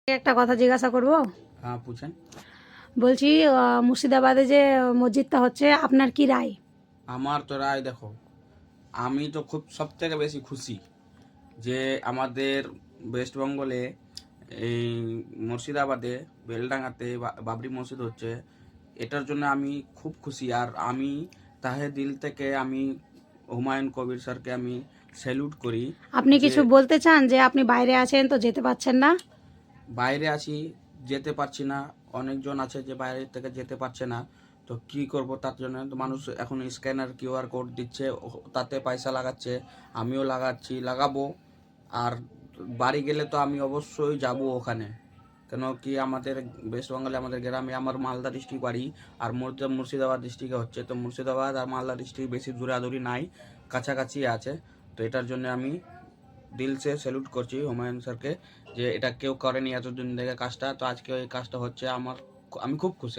একটা কথা জিজ্ঞাসা করব। হ্যাঁ पूछें। বলছি মুর্শিদাবাদে যে মসজিদটা হচ্ছে আপনার কি রায়? আমার তো রায় দেখো, আমি তো খুব সব থেকে বেশি খুশি যে আমাদের ওয়েস্ট বেঙ্গলে এই মুর্শিদাবাদে বেলডাঙ্গাতে বাবরি মসজিদ হচ্ছে। এটার জন্য আমি খুব খুশি, আর আমি তাহে দিল থেকে আমি হুমায়ুন কবির স্যারকে আমি স্যালুট করি। আপনি যে কিছু বলতে চান যে আপনি বাইরে আছেন তো যেতে পারছেন না? বাইরে আছি, যেতে পারছি না, অনেকজন আছে যে বাইরে থেকে যেতে পারছে না, তো কি করব? তার জন্য তো মানুষ এখন স্ক্যানার কিউআর কোড দিচ্ছে, তাতে পয়সা লাগাচ্ছে, আমিও লাগাবো। আর বাড়ি গেলে তো আমি অবশ্যই যাব ওখানে, কেন কি আমাদের ওয়েস্ট বেঙ্গলে আমাদের গ্রামে আমার মালদা ডিস্ট্রিক্ট বাড়ি, আর মুর্শিদাবাদ ডিস্ট্রিক্টে হচ্ছে, তো মুর্শিদাবাদ আর মালদা ডিস্ট্রিক্ট বেশি দূরাদূরি নাই, কাছাকাছি আছে। তো এটার জন্য আমি দিল সে স্যালুট করছি হুমায়ুন স্যারকে, যে এটা কেউ করেনি এতদিন থেকে কাজটা, তো আজকে ওই কাজটা হচ্ছে। আমি খুব খুশি।